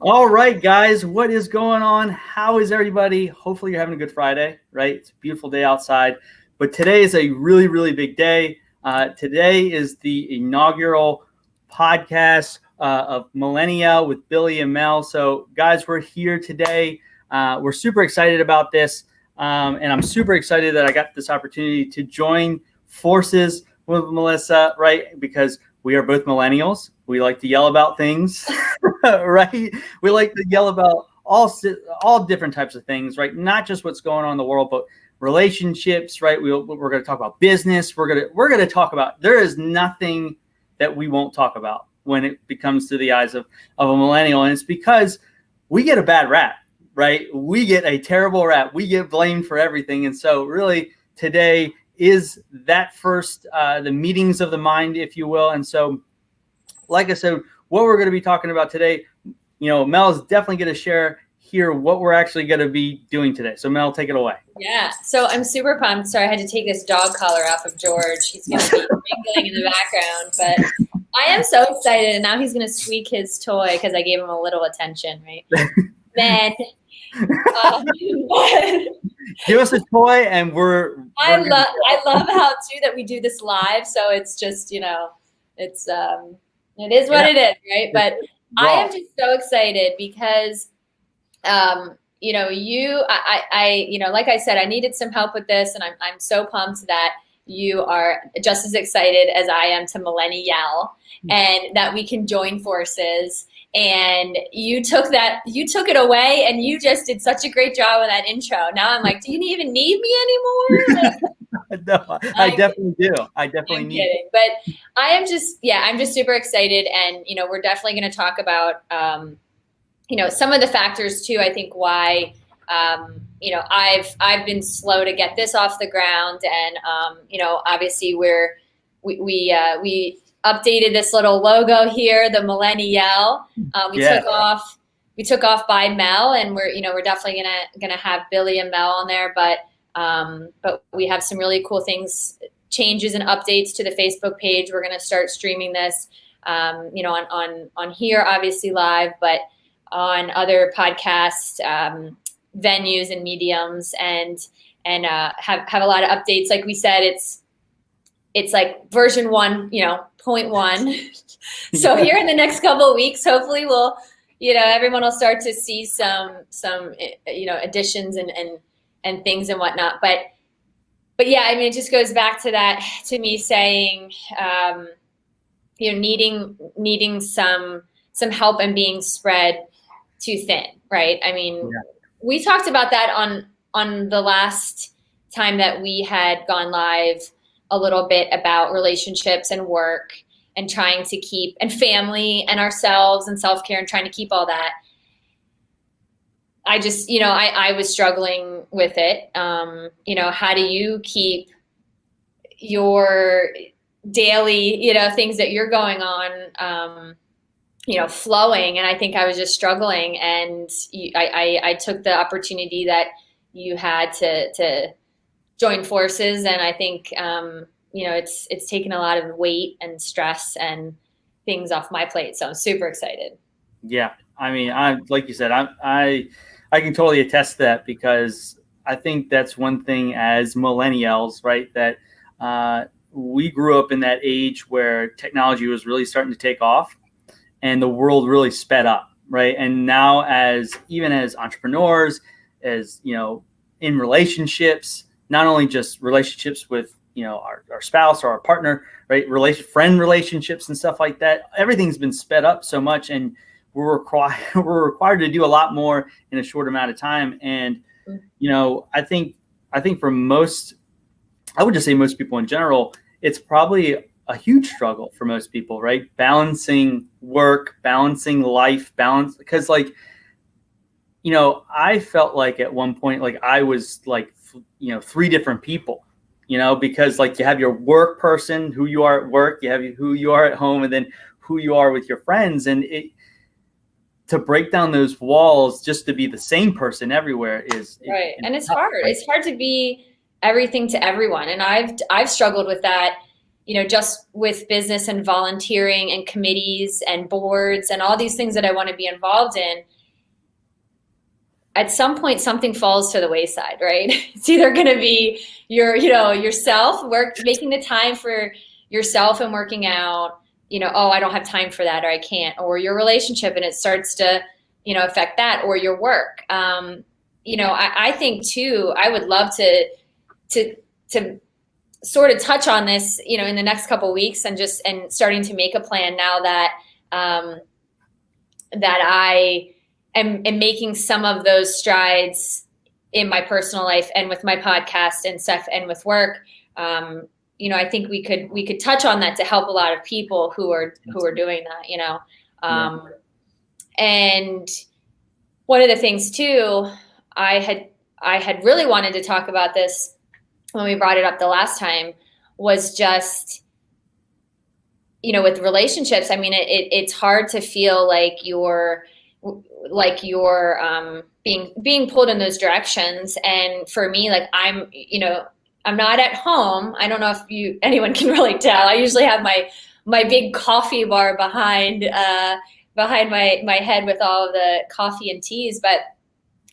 All right, guys, what is going on? How is everybody? Hopefully you're having a good Friday, right? It's a beautiful day outside, but today is a really, really big day. Today is the inaugural podcast of MillenniYell with Billy and Mel. So, guys, we're here today. We're super excited about this, and I'm super excited that I got this opportunity to join forces with Melissa, right? Because we are both millennials. We like to yell about things, right? We like to yell about all different types of things, right? Not just what's going on in the world, but relationships, right? We're going to talk about business. We're going to talk about. There is nothing that we won't talk about when it becomes to the eyes of a millennial, and it's because we get a bad rap, right? We get a terrible rap. We get blamed for everything, and so really today is that first the meetings of the mind, if you will. And so, like I said, what we're going to be talking about today, Mel is definitely going to share here what we're actually going to be doing today. So Mel, take it away. Yeah, so I'm super pumped. Sorry, I had to take this dog collar off of George. He's going to be wriggling in the background, but I am so excited. And now he's going to squeak his toy because I gave him a little attention, right? Then, give us a toy, and I love how too that we do this live. So it's just it is what it is, right? But I am just so excited because, like I said, I needed some help with this, and I'm so pumped that you are just as excited as I am to MillenniYell, and that we can join forces. And you took it away, and you just did such a great job with that intro. Now I'm like, do you even need me anymore? No, I definitely do. I definitely need it. But I'm just super excited. And, we're definitely going to talk about, some of the factors too, I think why, I've been slow to get this off the ground. And, obviously we updated this little logo here, the MillenniYell. We took off by Mel, and we're definitely gonna have Billy and Mel on there, but we have some really cool things, changes and updates to the Facebook page. We're gonna start streaming this, on here, obviously live, but on other podcast venues and mediums, and have a lot of updates. Like we said, it's like version 1.1. So here in the next couple of weeks, hopefully we'll, everyone will start to see some additions and things and whatnot. But yeah, I mean, it just goes back to that, to me saying, needing some help and being spread too thin, right? I mean, we talked about that on the last time that we had gone live, a little bit about relationships and work and trying to keep, and family and ourselves and self-care, and trying to keep all that. I just, I was struggling with it. How do you keep your daily, things that you're going on, flowing? And I think I was just struggling, and I took the opportunity that you had to join forces. And I think, it's taken a lot of weight and stress and things off my plate. So I'm super excited. Yeah. I mean, like you said, I can totally attest to that, because I think that's one thing as millennials, right? That we grew up in that age where technology was really starting to take off and the world really sped up, right? And now even as entrepreneurs, as, in relationships, not only just relationships with, our spouse or our partner, right? Friend relationships and stuff like that. Everything's been sped up so much, and we're required to do a lot more in a short amount of time. And, I think for most, I would just say most people in general, it's probably a huge struggle for most people, right? Balancing work, balancing life, because I felt like at one point, like I was like, three different people, because like you have your work person, who you are at work, you have who you are at home, and then who you are with your friends. And to break down those walls just to be the same person everywhere is right. And it's hard. It's hard to be everything to everyone. And I've struggled with that, just with business and volunteering and committees and boards and all these things that I want to be involved in, at some point something falls to the wayside, right? It's either going to be yourself, making the time for yourself and working out, oh, I don't have time for that, or I can't, or your relationship and it starts to, affect that, or your work. I think too, I would love to sort of touch on this, in the next couple of weeks and starting to make a plan now that, that I am making some of those strides in my personal life and with my podcast and stuff and with work. I think we could touch on that to help a lot of people who are doing that, And one of the things too, I had really wanted to talk about this when we brought it up the last time, was just, with relationships. I mean, it's hard to feel like you're being pulled in those directions. And for me, like I'm not at home. I don't know if anyone can really tell. I usually have my big coffee bar behind my head with all of the coffee and teas. But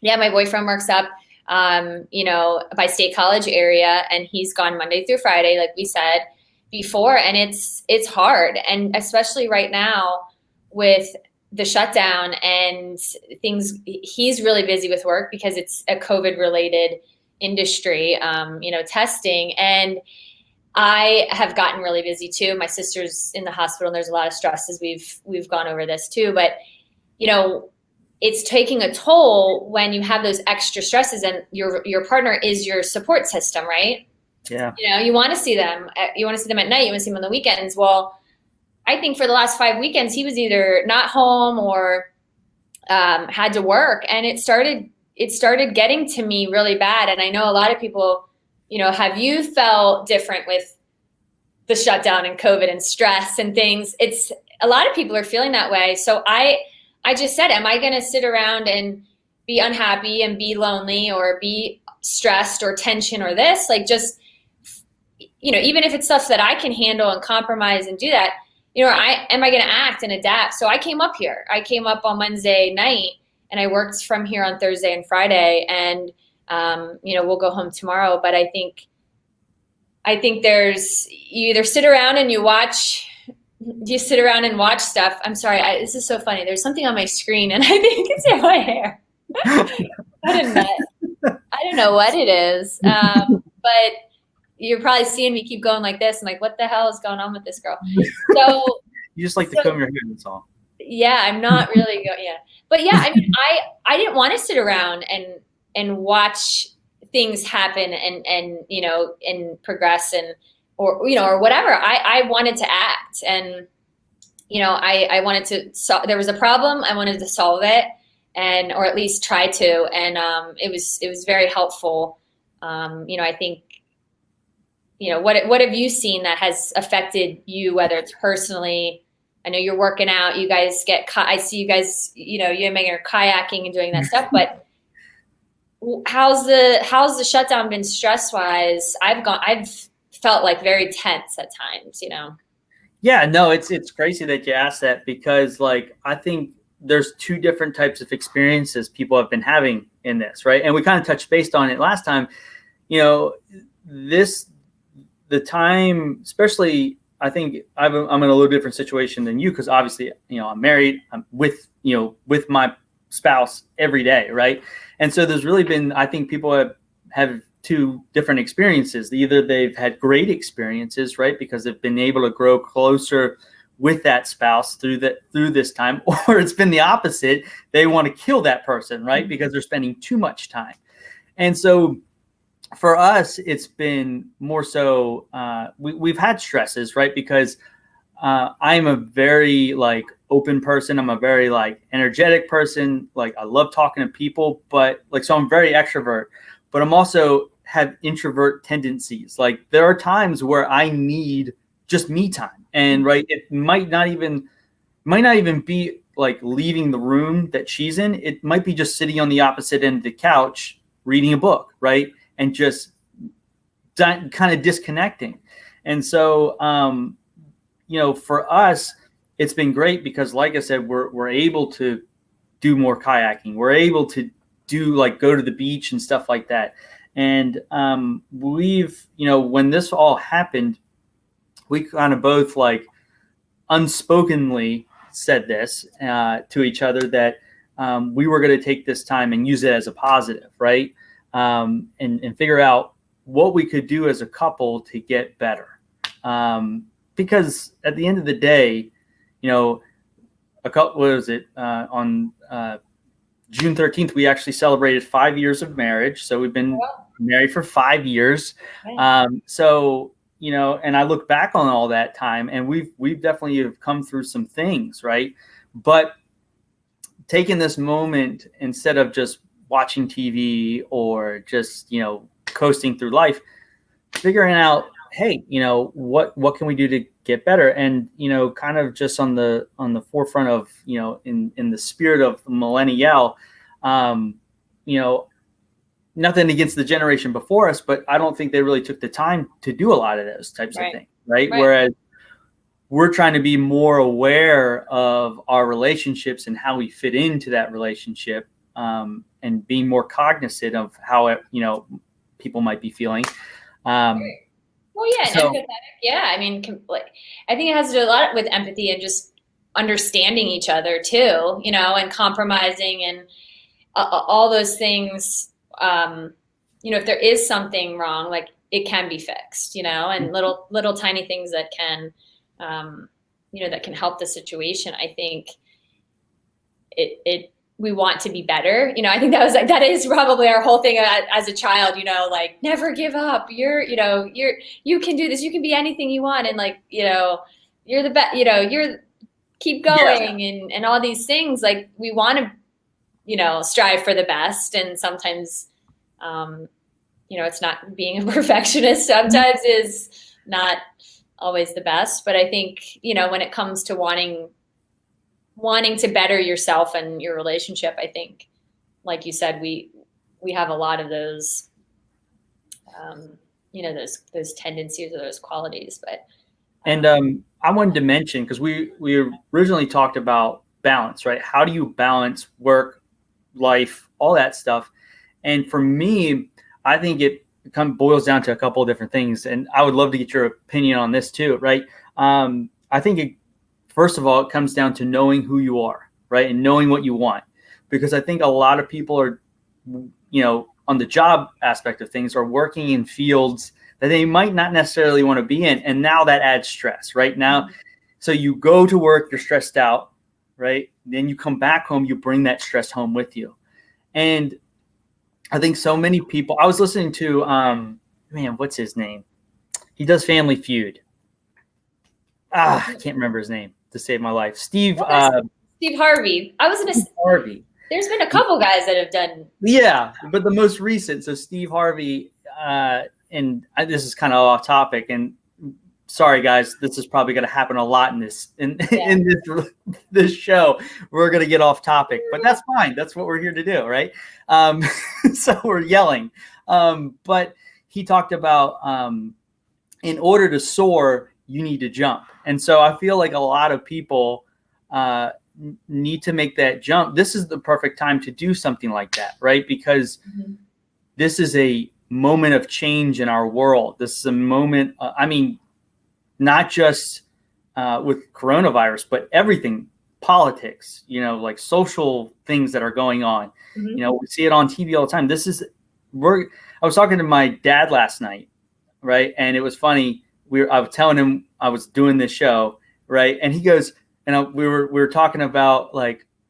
yeah, my boyfriend works up, by State College area, and he's gone Monday through Friday, like we said before. And it's hard. And especially right now with the shutdown and things, he's really busy with work because it's a COVID related industry, testing. And I have gotten really busy too. My sister's in the hospital and there's a lot of stress, as we've gone over this too. But, it's taking a toll when you have those extra stresses and your partner is your support system, right? Yeah. You want to see them. You want to see them at night. You want to see them on the weekends. Well, I think for the last 5 weekends, he was either not home or had to work. And it started getting to me really bad. And I know a lot of people, have you felt different with the shutdown and COVID and stress and things? It's a lot of people are feeling that way. So I just said, am I going to sit around and be unhappy and be lonely or be stressed or tension or this? Like just, even if it's stuff that I can handle and compromise and do that, am I going to act and adapt? So I came up here. I came up on Wednesday night and I worked from here on Thursday and Friday. And, we'll go home tomorrow. But I think you either sit around and you sit around and watch stuff. I'm sorry. This is so funny. There's something on my screen and I think it's in my hair. I don't know what it is. But you're probably seeing me keep going like this. I'm like, what the hell is going on with this girl? So you just like to comb your hair, that's all. Yeah, I'm not really going. Yeah. But yeah, I mean, I didn't want to sit around and watch things happen and progress or whatever. I wanted to act and, I wanted to, there was a problem. I wanted to solve it or at least try to. And it was very helpful. I think, what have you seen that has affected you, whether it's personally? I know you're working out, you guys I see you guys, you and Megan are kayaking and doing that stuff, but how's the shutdown been stress wise? I've felt like very tense at times, Yeah, no, it's crazy that you asked that because I think there's two different types of experiences people have been having in this, right? And we kind of touched based on it last time, the time, especially, I think I'm in a little different situation than you because obviously, I'm married. I'm with my spouse every day, right? And so there's really been, I think people have two different experiences. Either they've had great experiences, right, because they've been able to grow closer with that spouse through this time, or it's been the opposite. They want to kill that person, right, because they're spending too much time. And so for us, it's been more so we've had stresses, right? Because I'm a very open person. I'm a very energetic person. I love talking to people, but so I'm very extrovert, but I'm also have introvert tendencies. There are times where I need just me time, and it might not even be leaving the room that she's in. It might be just sitting on the opposite end of the couch reading a book, right? And just kind of disconnecting. And so, for us, it's been great because, like I said, we're able to do more kayaking. We're able to do go to the beach and stuff like that. And we've, when this all happened, we kind of both unspokenly said this to each other that we were going to take this time and use it as a positive, right? And figure out what we could do as a couple to get better. Because at the end of the day, on June 13th, we actually celebrated 5 years of marriage. So we've been married for 5 years. And I look back on all that time, and we've definitely have come through some things, right? But taking this moment, instead of just watching TV or just, coasting through life, figuring out, hey, what can we do to get better? And, kind of just on the forefront of, in the spirit of MillenniYell, nothing against the generation before us, but I don't think they really took the time to do a lot of those types of things, right? Whereas we're trying to be more aware of our relationships and how we fit into that relationship, and being more cognizant of how, people might be feeling. Empathetic. Yeah. I mean, I think it has to do a lot with empathy and just understanding each other too, and compromising and all those things. If there is something wrong, it can be fixed, and little tiny things that can, that can help the situation. I think we want to be better. I think that is probably our whole thing as a child, never give up. You can do this. You can be anything you want. And you're the best, keep going and all these things. We want to, strive for the best. And sometimes, it's not, being a perfectionist sometimes is not always the best. But I think, when it comes to wanting to better yourself and your relationship, I think, like you said, we have a lot of those, those tendencies or those qualities. But I wanted to mention, because we originally talked about balance, right? How do you balance work, life, all that stuff? And for me, I think it kind of boils down to a couple of different things. And I would love to get your opinion on this too, right? I think first of all, it comes down to knowing who you are, right? And knowing what you want. Because I think a lot of people are, on the job aspect of things, are working in fields that they might not necessarily want to be in. And now that adds stress, right? Now, so you go to work, you're stressed out, right? Then you come back home, you bring that stress home with you. And I think so many people, I was listening to, what's his name? He does Family Feud. I can't remember his name to save my life. Steve Harvey. Steve Harvey. There's been a couple guys that have done. Yeah, but the most recent. So Steve Harvey, and this is kind of off topic. And sorry, guys, this is probably going to happen a lot in this show. We're going to get off topic, but that's fine. That's what we're here to do, right? So we're yelling. But he talked about in order to soar, you need to jump. And so I feel like a lot of people need to make that jump. This is the perfect time to do something like that, right? Because this is a moment of change in our world. This is a moment, not just with coronavirus, but everything, politics, social things that are going on. We see it on TV all the time. I was talking to my dad last night, right? And it was funny. I was telling him I was doing this show, right? And he goes, and we were talking about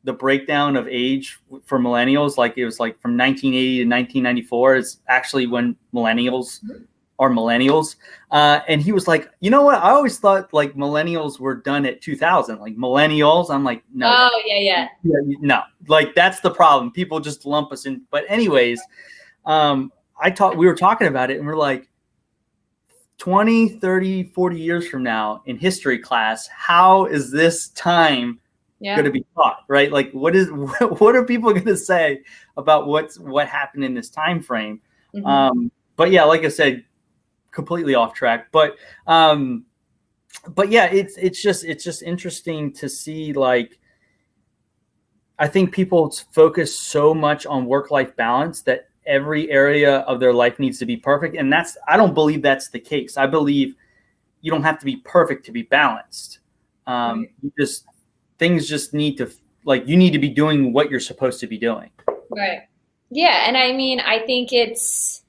the breakdown of age for millennials. It was from 1980 to 1994 is actually when millennials are millennials. And he was like, you know what? I always thought millennials were done at 2000, millennials. I'm like, no. Oh yeah. No, that's the problem. People just lump us in. But anyways, we were talking about it and we're like, 20, 30, 40 years from now in history class, how is this time going to be taught, right? What are people going to say about what happened in this time frame? But yeah, like I said, completely off track, but yeah, it's just interesting to see, like, I think people focus so much on work-life balance that every area of their life needs to be perfect. And I don't believe that's the case. I believe you don't have to be perfect to be balanced. Things just need to, like, you need to be doing what you're supposed to be doing. Right. Yeah. And I mean, I think it's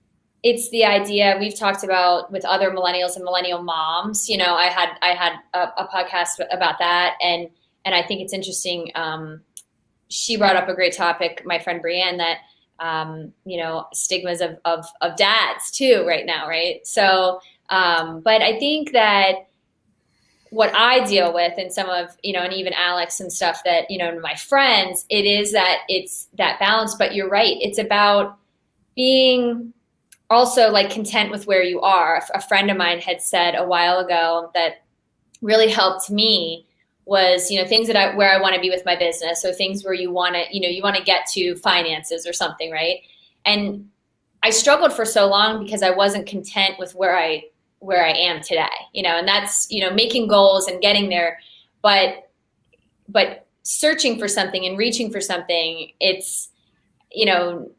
the idea we've talked about with other millennials and millennial moms. You know, I had a podcast about that. And I think it's interesting. She brought up a great topic, my friend Brienne, that, you know, stigmas of dads too right now. Right. So, but I think that what I deal with and some of, you know, and even Alex and stuff that, you know, my friends, it's that balance, but you're right. It's about being also like content with where you are. A friend of mine had said a while ago that really helped me was, you know, things that where I want to be with my business. So things where you want to get to finances or something. Right. And I struggled for so long because I wasn't content with where I am today, you know, and that's, you know, making goals and getting there, but searching for something and reaching for something, it's, you know,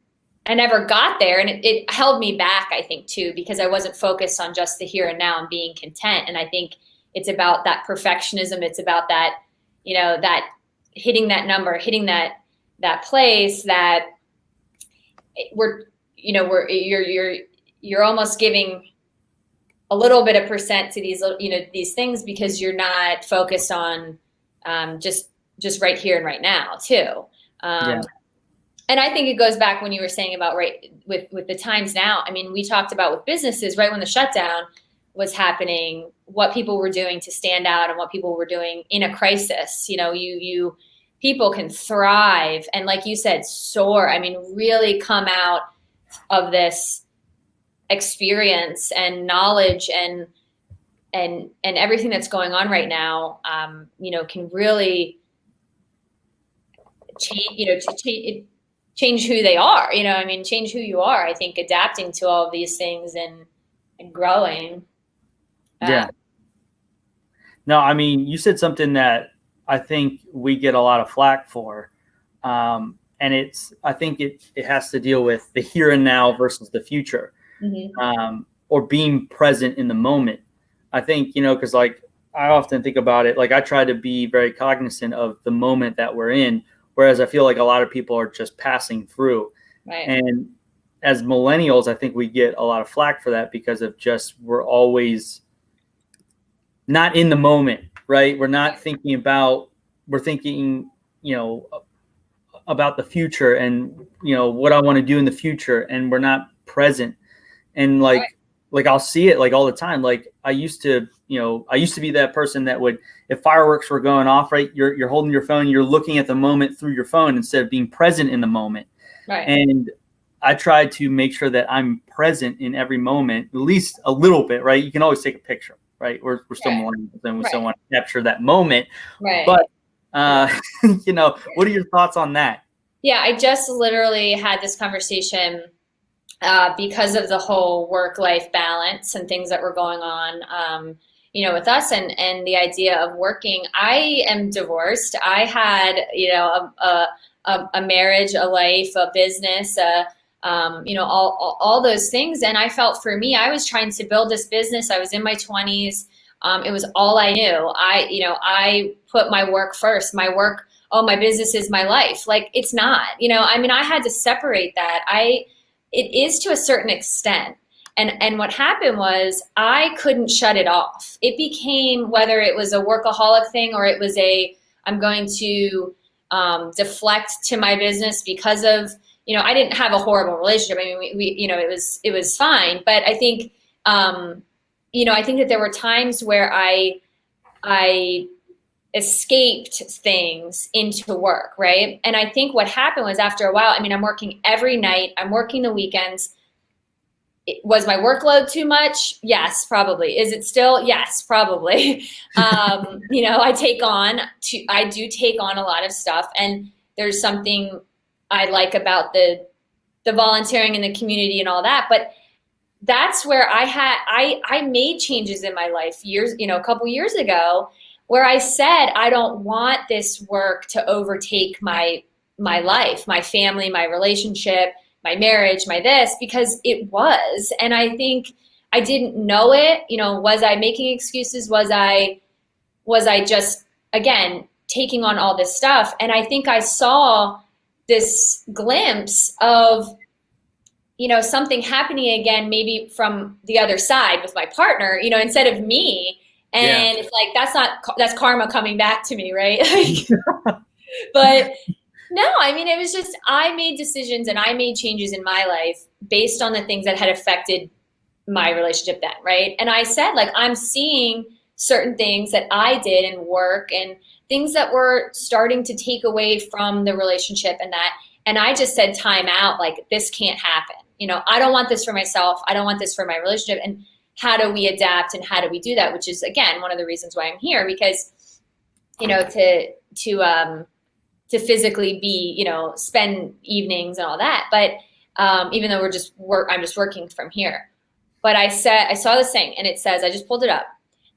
I never got there, and it held me back, I think, too, because I wasn't focused on just the here and now and being content. And I think it's about that perfectionism. It's about that, you know, that hitting that number, hitting that place that you're almost giving a little bit of percent to these, you know, these things because you're not focused on just right here and right now too. And I think it goes back when you were saying about with the times now. I mean, we talked about with businesses right when the shutdown was happening, what people were doing to stand out and what people were doing in a crisis. You know, people can thrive and, like you said, soar. I mean, really come out of this experience and knowledge and everything that's going on right now, you know, can really change who they are. You know, I mean, change who you are. I think adapting to all of these things and growing. Yeah. No, I mean, you said something that I think we get a lot of flack for. And I think it has to deal with the here and now versus the future. Mm-hmm. Or being present in the moment. I think, you know, because like I often think about it, like I try to be very cognizant of the moment that we're in, whereas I feel like a lot of people are just passing through. Right. And as millennials, I think we get a lot of flack for that because of just we're always not in the moment, right? We're not thinking about, we're thinking, you know, about the future and, you know, what I want to do in the future, and we're not present. And like I'll see it like all the time. Like I used to be that person that would, if fireworks were going off, right, you're holding your phone, you're looking at the moment through your phone instead of being present in the moment. Right. And I try to make sure that I'm present in every moment, at least a little bit, right? You can always take a picture, right? We're still millennials and we still want to capture that moment. Right. But, you know, what are your thoughts on that? Yeah, I just literally had this conversation because of the whole work-life balance and things that were going on, you know, with us and the idea of working. I am divorced. I had, you know, a marriage, a life, a business, you know, all those things. And I felt for me, I was trying to build this business. I was in my 20s. It was all I knew. I put my work first. My work, my business is my life. Like, it's not, you know, I mean, I had to separate that. It is to a certain extent. And what happened was I couldn't shut it off. It became, whether it was a workaholic thing or it was I'm going to deflect to my business because of, you know, I didn't have a horrible relationship. I mean, we you know, it was fine. But I think, you know, I think that there were times where I escaped things into work, right? And I think what happened was after a while, I mean, I'm working every night, I'm working the weekends. Was my workload too much? Yes, probably. Is it still? Yes, probably. You know, I do take on a lot of stuff, and there's something I like about the volunteering in the community and all that, but that's where I made changes in my life a couple years ago, where I said, I don't want this work to overtake my life, my family, my relationship, my marriage, my this, because it was. And I think I didn't know it. Was I making excuses? Was I just, again, taking on all this stuff? And I think I saw this glimpse of, something happening again, maybe from the other side with my partner, instead of me. And it's like, that's karma coming back to me, right? But no, I mean, it was just, I made decisions and I made changes in my life based on the things that had affected my relationship then, right? And I said, like, I'm seeing certain things that I did in work and things that were starting to take away from the relationship and I just said, time out, like, this can't happen. I don't want this for myself. I don't want this for my relationship. And how do we adapt and how do we do that? Which is, again, one of the reasons why I'm here, because, to physically be, spend evenings and all that. But even though I'm just working from here. But I saw this thing and it says, I just pulled it up.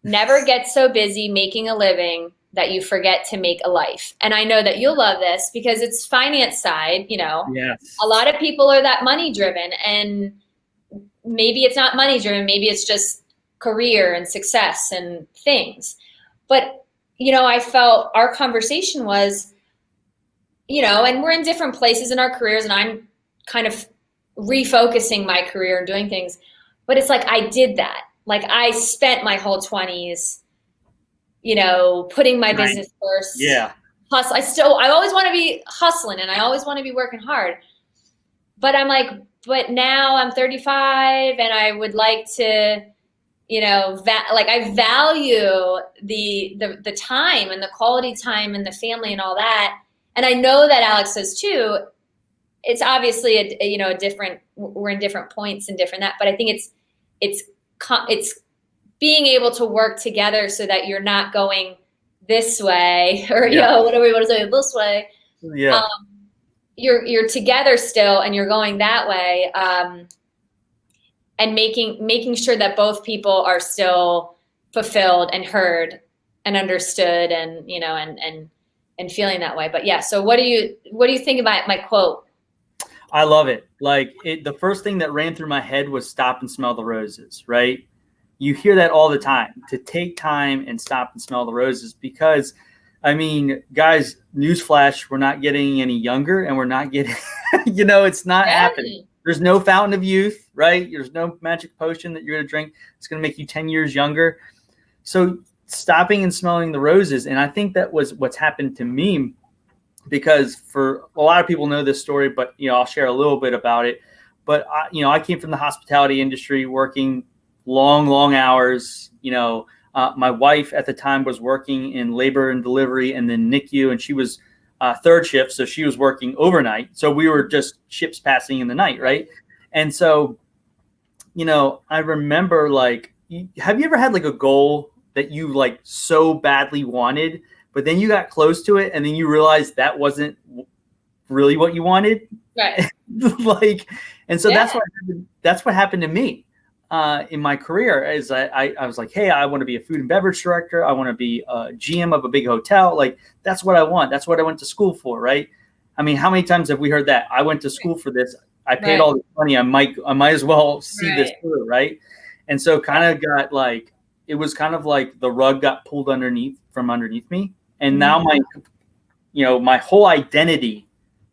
Never get so busy making a living that you forget to make a life. And I know that you'll love this because it's finance side, Yes. A lot of people are that money driven, and maybe it's not money driven. Maybe it's just career and success and things. But, I felt our conversation was, and we're in different places in our careers, and I'm kind of refocusing my career and doing things. But it's like, I did that. Like, I spent my whole 20s, putting my business first. Yeah. I always want to be hustling and I always want to be working hard. But I'm like, but now I'm 35 and I would like to, I value the time and the quality time and the family and all that. And I know that Alex says too, it's obviously a different, we're in different points and different that, but I think it's being able to work together so that you're not going this way or, whatever you want to say, this way. Yeah. You're together still and you're going that way. And making sure that both people are still fulfilled and heard and understood and, and feeling that way. But yeah, so what do you think about my quote? I love it. Like, the first thing that ran through my head was stop and smell the roses, right? You hear that all the time, to take time and stop and smell the roses, because, I mean, guys, newsflash, we're not getting any younger and we're not getting, it's not happening. There's no fountain of youth, right? There's no magic potion that you're going to drink. It's going to make you 10 years younger. So stopping and smelling the roses. And I think that was what's happened to me, because for a lot of people know this story, but, I'll share a little bit about it. But, I came from the hospitality industry, working long hours. My wife at the time was working in labor and delivery and then NICU, and she was third shift. So she was working overnight. So we were just ships passing in the night. Right. And so, I remember, like, have you ever had like a goal that you like so badly wanted, but then you got close to it and then you realized that wasn't really what you wanted? Right. And so that's what happened to me. In my career, is I was like, hey, I want to be a food and beverage director. I want to be a GM of a big hotel. Like, that's what I want. That's what I went to school for, right? I mean, how many times have we heard that? I went to school for this. I paid all this money. I might as well see this through, right? And so it was kind of like the rug got pulled from underneath me. And now my whole identity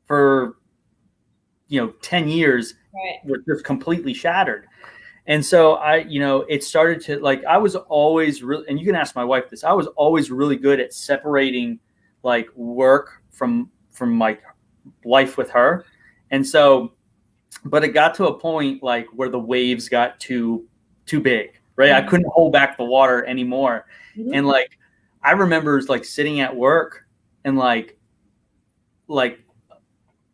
for 10 years was just completely shattered. And so it started to, like, I was always really, and you can ask my wife this, I was always really good at separating like work from my life with her. And so, but it got to a point like where the waves got too big, right? Mm-hmm. I couldn't hold back the water anymore. Mm-hmm. And like, I remember like sitting at work and like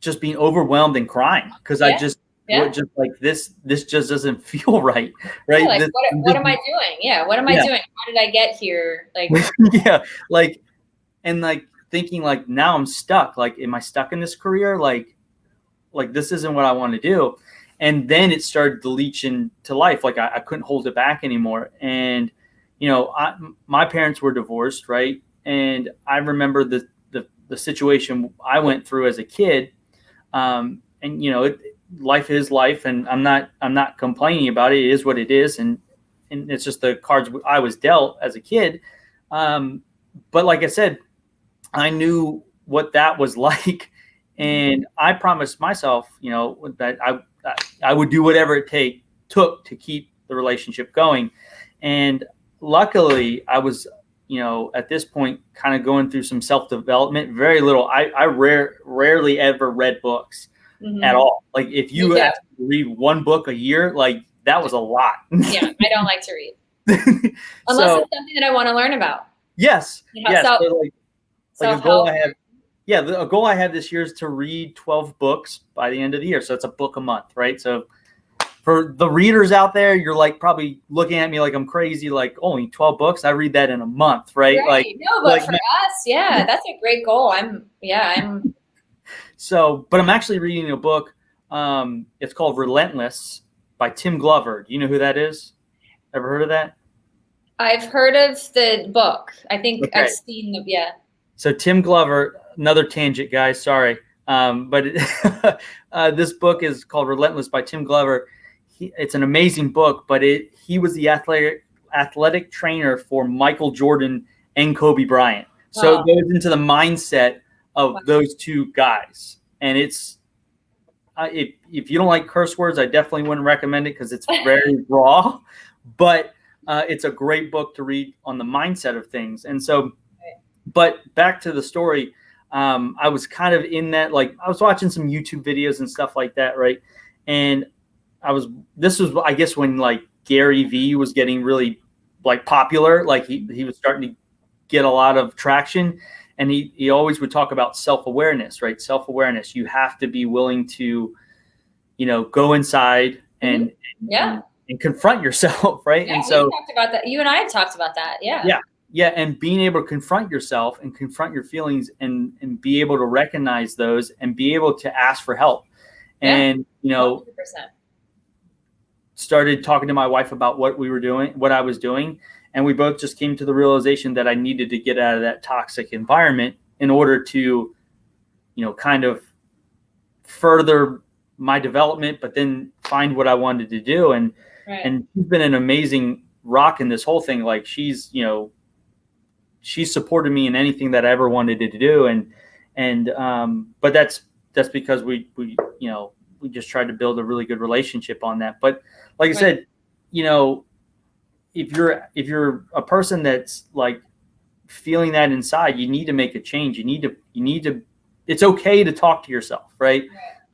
just being overwhelmed and crying because I just, just like this just doesn't feel right. Yeah, like, what am I doing? Yeah. What am I doing? How did I get here? Like, and like thinking like, now I'm stuck. Like, am I stuck in this career? Like this isn't what I want to do. And then it started to leach into life. Like I couldn't hold it back anymore. And, my parents were divorced, right? And I remember the situation I went through as a kid. Life is life, and I'm not complaining about it. It is what it is. And it's just the cards I was dealt as a kid. But like I said, I knew what that was like. And I promised myself, that I would do whatever it took to keep the relationship going. And luckily I was, at this point kind of going through some self-development, very little. I rarely ever read books at all. Like if you have to read one book a year, like that was a lot. Yeah. I don't like to read unless it's something that I want to learn about. Yes. Yes. Like a goal I have. Yeah, a goal I have this year is to read 12 books by the end of the year. So it's a book a month, right? So for the readers out there, you're like probably looking at me like I'm crazy, like only 12 books. I read that in a month, right? Right. But for us, that's a great goal. So, but I'm actually reading a book. It's called Relentless by Tim Glover. Do you know who that is? Ever heard of that? I've heard of the book. I think I've seen the, So Tim Glover, another tangent, guys. Sorry. But this book is called Relentless by Tim Glover. It's an amazing book, but he was the athletic trainer for Michael Jordan and Kobe Bryant. So it goes into the mindset of those two guys. And it's, if you don't like curse words, I definitely wouldn't recommend it because it's very raw, but it's a great book to read on the mindset of things. And so, but back to the story, I was kind of in that, like I was watching some YouTube videos and stuff like that. Right. And this was, I guess, when like Gary Vee was getting really like popular, like he was starting to get a lot of traction, and he always would talk about self-awareness, right? Self-awareness. You have to be willing to, go inside and confront yourself. Right. Yeah, and so we talked about that. You and I have talked about that. Yeah. Yeah. Yeah. And being able to confront yourself and confront your feelings and be able to recognize those and be able to ask for help. And, 100%. Started talking to my wife about what I was doing. And we both just came to the realization that I needed to get out of that toxic environment in order to, kind of further my development, but then find what I wanted to do. And she's been an amazing rock in this whole thing. Like she's supported me in anything that I ever wanted to do. But that's because we just tried to build a really good relationship on that. But like I said, if you're a person that's like feeling that inside, you need to make a change. You need to, it's okay to talk to yourself. Right.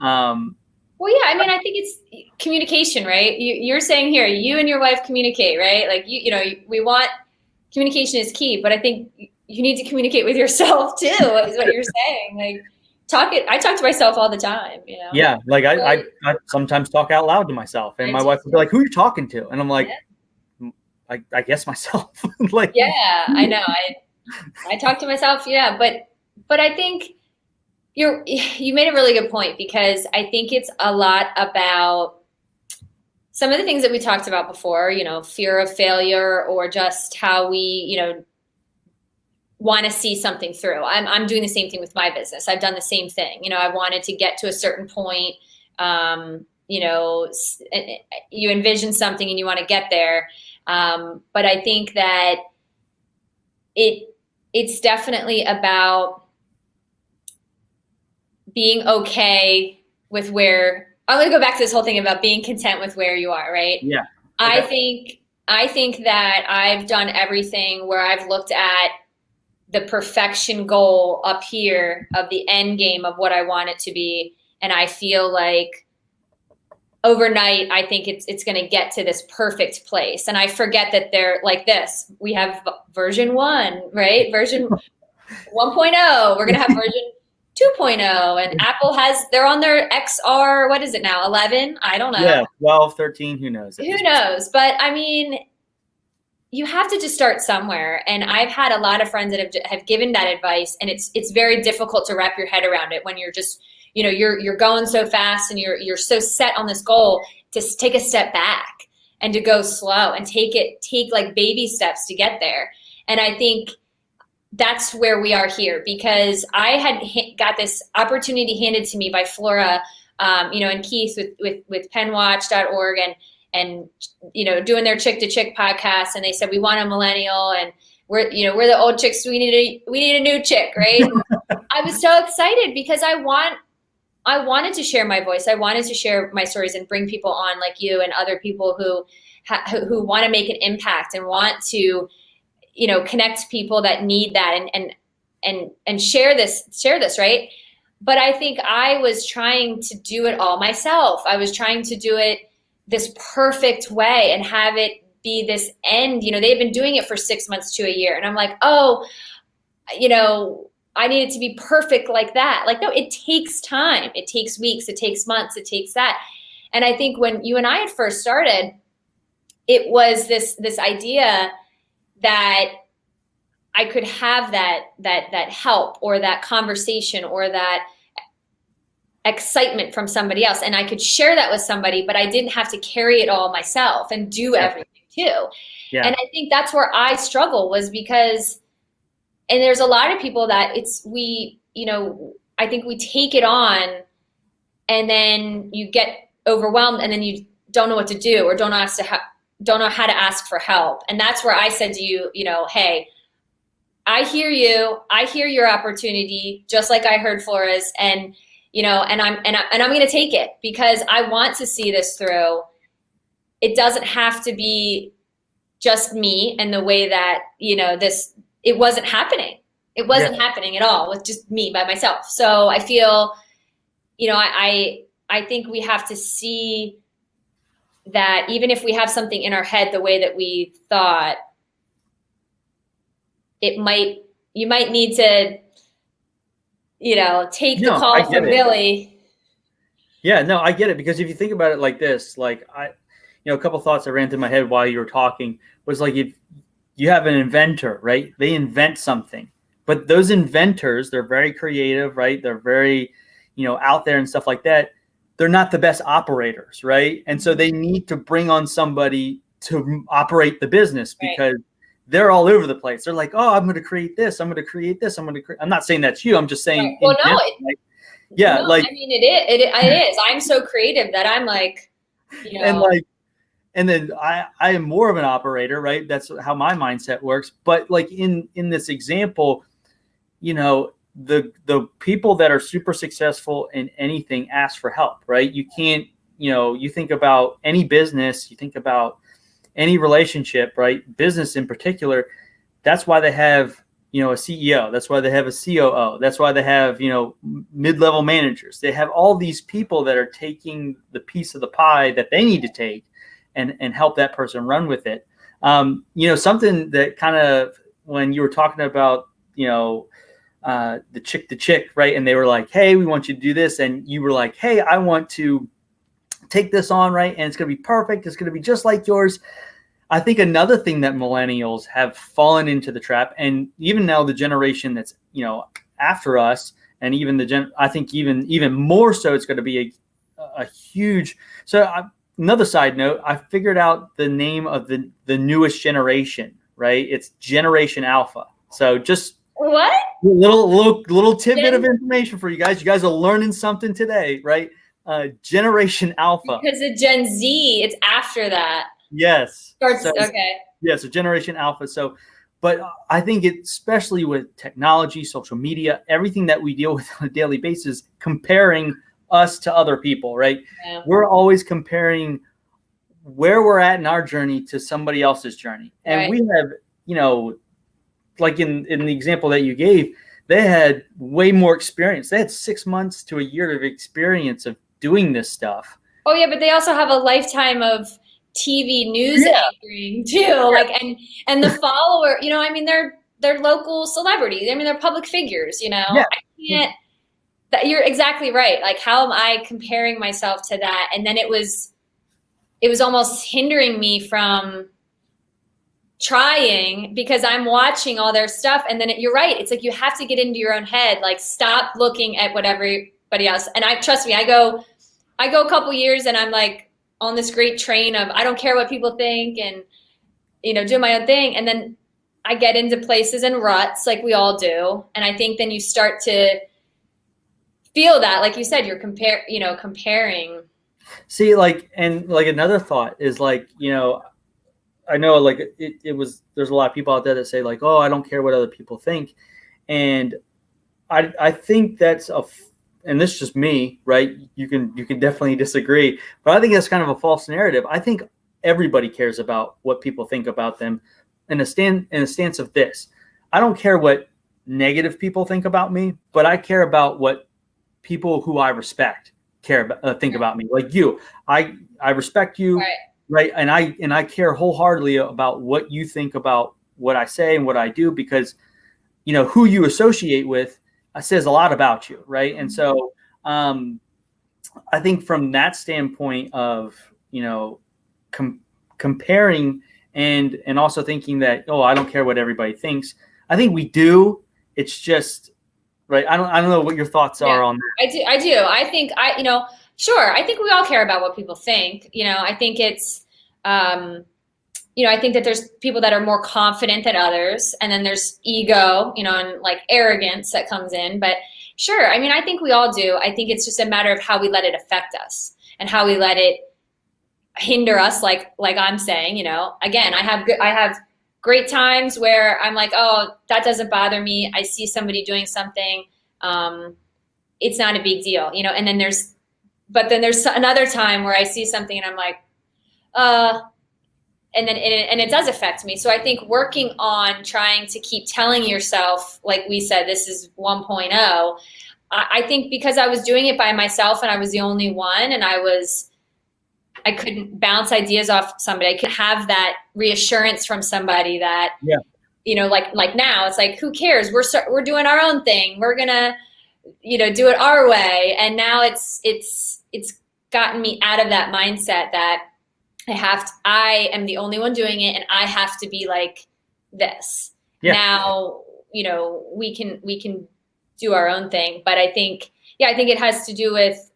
Well, yeah, I mean, I think it's communication, right? You're saying here, you and your wife communicate, right? Like, we want communication is key, but I think you need to communicate with yourself too, is what you're saying. Like, I talk to myself all the time, Yeah, like I sometimes talk out loud to myself, and my wife would be like, "Who are you talking to?" And I'm like, I guess myself. Like, yeah, I know. I talk to myself, yeah, but I think you made a really good point, because I think it's a lot about some of the things that we talked about before, fear of failure, or just how we, want to see something through. I'm doing the same thing with my business. I've done the same thing. I wanted to get to a certain point. You envision something and you want to get there. But I think that it's definitely about being okay with where, I'm going to go back to this whole thing about being content with where you are, right? Yeah. Okay. I think that I've done everything where I've looked at the perfection goal up here of the end game of what I want it to be. And I feel like overnight, I think it's going to get to this perfect place. And I forget that they're like this. We have version 1, right? Version 1.0. We're going to have version 2.0. And Apple they're on their XR, what is it now? 11? I don't know. Yeah, 12, 13, who knows? Who knows? But I mean, you have to just start somewhere. And I've had a lot of friends that have given that advice, and it's very difficult to wrap your head around it when you're just you're going so fast and you're so set on this goal, to take a step back and to go slow and take like baby steps to get there. And I think that's where we are here, because I had got this opportunity handed to me by Flora, and Keith with penwatch.org and doing their Chick to Chick podcast. And they said, we want a millennial, and we're the old chicks. We need a new chick. Right. I was so excited because I wanted to share my voice. I wanted to share my stories and bring people on like you and other people who want to make an impact and want to, connect people that need that and share this, right? But I think I was trying to do it all myself. I was trying to do it this perfect way and have it be this end. They've been doing it for 6 months to a year. And I'm like, I need it to be perfect like that. Like, no, it takes time. It takes weeks. It takes months. It takes that. And I think when you and I had first started, it was this idea that I could have that help or that conversation or that excitement from somebody else. And I could share that with somebody, but I didn't have to carry it all myself and do everything too. Yeah. And I think that's where I struggle, was because, and there's a lot of people that I think we take it on and then you get overwhelmed and then you don't know what to do or don't know how to ask for help. And that's where I said to you, hey, I hear you. I hear your opportunity, just like I heard Flora's, and I'm going to take it because I want to see this through. It doesn't have to be just me and the way that, it wasn't happening. It wasn't happening at all with just me by myself. So I feel, I think we have to see that even if we have something in our head the way that we thought, you might need to, take the call from Billy. Yeah, no, I get it. Because if you think about it like this, like a couple thoughts that ran through my head while you were talking was like, if you have an inventor, right? They invent something, but those inventors, they're very creative, right? They're very, out there and stuff like that. They're not the best operators, right? And so they need to bring on somebody to operate the business because they're all over the place. They're like, oh, I'm going to create this. I'm going to create this. I'm not saying that's you. I'm just saying. Well, no. Like, I mean, it is. I'm so creative that I'm like, and then I am more of an operator, right? That's how my mindset works. But like in this example, the people that are super successful in anything ask for help, right? You can't, you think about any business, you think about any relationship, right? Business in particular, that's why they have, a CEO. That's why they have a COO. That's why they have, mid-level managers. They have all these people that are taking the piece of the pie that they need to take and help that person run with it. Something that kind of, when you were talking about, the chick to chick, right? And they were like, hey, we want you to do this. And you were like, hey, I want to take this on, right? And it's going to be perfect. It's going to be just like yours. I think another thing that millennials have fallen into the trap, and even now the generation that's, after us, and even I think even more so, it's going to be a huge. So another side note, I figured out the name of the newest generation, right? It's Generation Alpha. So just what? Little tidbit of information for you guys. You guys are learning something today, right? Generation Alpha. Because of Gen Z, it's after that. Yes. Okay. Yeah, so Generation Alpha. So, but I think especially with technology, social media, everything that we deal with on a daily basis, comparing us to other people, right? Yeah. We're always comparing where we're at in our journey to somebody else's journey. And we have, like in the example that you gave, they had way more experience. They had 6 months to a year of experience of doing this stuff. Oh yeah, but they also have a lifetime of TV news anchoring too. Like and the follower, they're local celebrities. I mean, they're public figures, Yeah. I can't. You're exactly right. Like, how am I comparing myself to that? And then it was almost hindering me from trying, because I'm watching all their stuff. And then you're right. It's like, you have to get into your own head. Like, stop looking at what everybody else. And trust me, I go a couple years and I'm like on this great train of, I don't care what people think and, do my own thing. And then I get into places and ruts like we all do. And I think then you start to feel that, like you said, you're comparing. See, another thought is I know there's a lot of people out there that say like, oh, I don't care what other people think. And I think that's and this is just me, right? You can definitely disagree, but I think that's kind of a false narrative. I think everybody cares about what people think about them in a stance of this. I don't care what negative people think about me, but I care about what people who I respect think about me. Like you, I respect you, right? And I care wholeheartedly about what you think about what I say and what I do, because who you associate with says a lot about you, right? And so I think from that standpoint of comparing and also thinking that, oh, I don't care what everybody thinks. I think we do. It's just right. I don't know what your thoughts are on that. I do. I think sure. I think we all care about what people think. I think it's I think that there's people that are more confident than others, and then there's ego, and like arrogance that comes in. But sure, I mean, I think we all do. I think it's just a matter of how we let it affect us and how we let it hinder us. Like I'm saying, again, I have great times where I'm like, oh, that doesn't bother me. I see somebody doing something. It's not a big deal, and then there's another time where I see something and I'm like, and then it does affect me. So I think working on trying to keep telling yourself, like we said, this is 1.0. I think because I was doing it by myself and I was the only one, and I couldn't bounce ideas off somebody. I could have that reassurance from somebody that, like now it's like, who cares? We're doing our own thing. We're gonna, do it our way. And now it's gotten me out of that mindset that I am the only one doing it and I have to be like this. Yeah. Now, we can do our own thing. But I think it has to do with,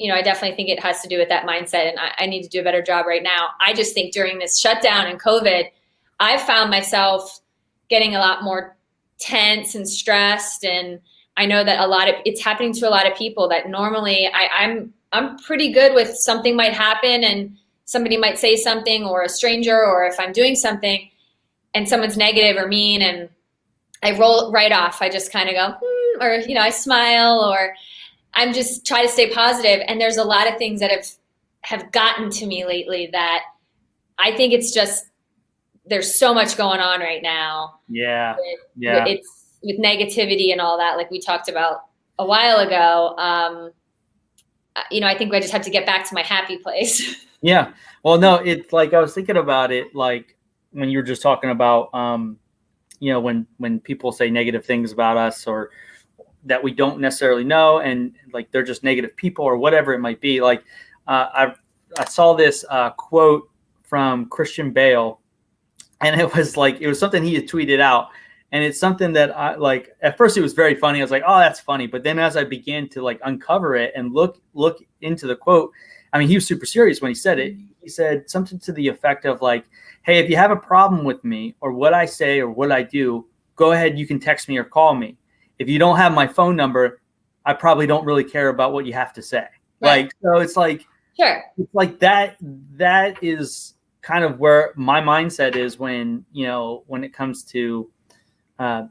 I definitely think it has to do with that mindset, and I need to do a better job right now. I just think during this shutdown and COVID, I've found myself getting a lot more tense and stressed. And I know that it's happening to a lot of people that normally I'm pretty good with something might happen and somebody might say something, or a stranger, or if I'm doing something and someone's negative or mean, and I roll right off. I just kind of go, or, I smile, or I'm just try to stay positive. And there's a lot of things that have gotten to me lately that I think it's just, there's so much going on right now. Yeah. It's with negativity and all that, like we talked about a while ago. I think I just have to get back to my happy place. Yeah. Well, no, it's like, I was thinking about it, like when you were just talking about, when people say negative things about us or that we don't necessarily know, and like, they're just negative people or whatever it might be. Like, I saw this quote from Christian Bale, and it was something he had tweeted out. And it's something that I like, at first it was very funny. I was like, oh, that's funny. But then as I began to like uncover it and look into the quote, I mean, he was super serious when he said it. He said something to the effect of like, hey, if you have a problem with me or what I say or what I do, go ahead. You can text me or call me. If you don't have my phone number, I probably don't really care about what you have to say. Right. Like, so it's like, sure. It's like that is kind of where my mindset is when it comes to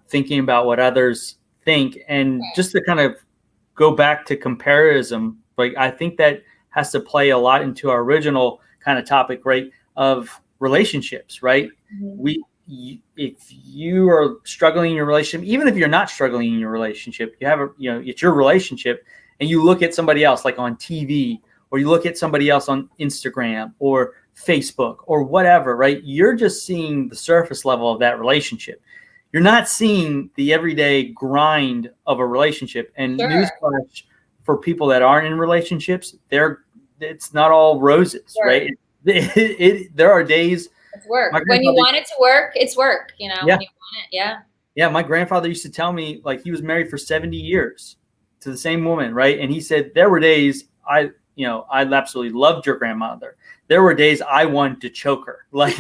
thinking about what others think. And just to kind of go back to comparison, like, I think that has to play a lot into our original kind of topic, right, of relationships, right? Mm-hmm. If you are struggling in your relationship, even if you're not struggling in your relationship, you have it's your relationship, and you look at somebody else like on TV, or you look at somebody else on Instagram or Facebook or whatever, right? You're just seeing the surface level of that relationship. You're not seeing the everyday grind of a relationship. And sure. Newsflash for people that aren't in relationships, it's not all roses, sure. Right? There are days. It's work. When you want it to work, it's work. Yeah. When you want it, yeah. Yeah, my grandfather used to tell me, like, he was married for 70 years, to the same woman, right? And he said, there were days I absolutely loved your grandmother. There were days I wanted to choke her, like,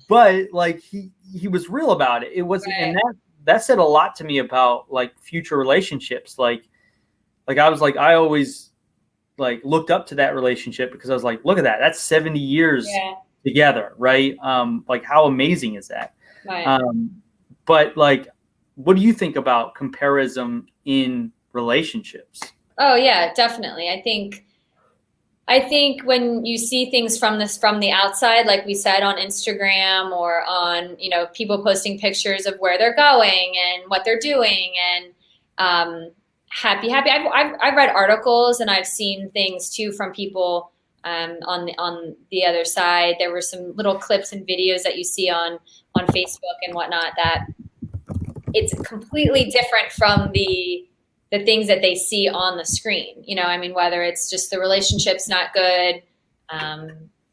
but like he was real about it. It wasn't, and that said a lot to me about like future relationships. Like I was like, I always like looked up to that relationship because I was like, look at that. That's 70 years together. Right. Like how amazing is that? Right. But like, what do you think about comparison in relationships? Oh yeah, definitely. I think when you see things from the outside, like we said on Instagram or on, people posting pictures of where they're going and what they're doing and happy. I've read articles and I've seen things too from people on the other side. There were some little clips and videos that you see on Facebook and whatnot that it's completely different from the things that they see on the screen. Whether it's just the relationship's not good,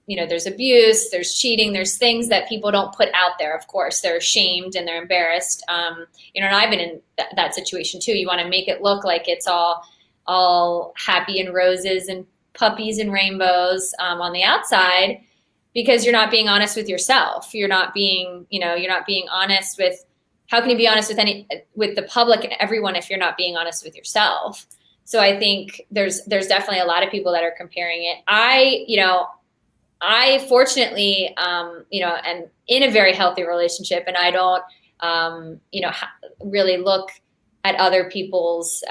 there's abuse, there's cheating, there's things that people don't put out there. Of course, they're ashamed and they're embarrassed. And I've been in that situation too. You want to make it look like it's all happy and roses and puppies and rainbows on the outside, because you're not being honest with yourself. You're not being honest with. How can you be honest with the public and everyone if you're not being honest with yourself? So I think there's definitely a lot of people that are comparing it. I fortunately, am in a very healthy relationship, and I don't, really look at other people's,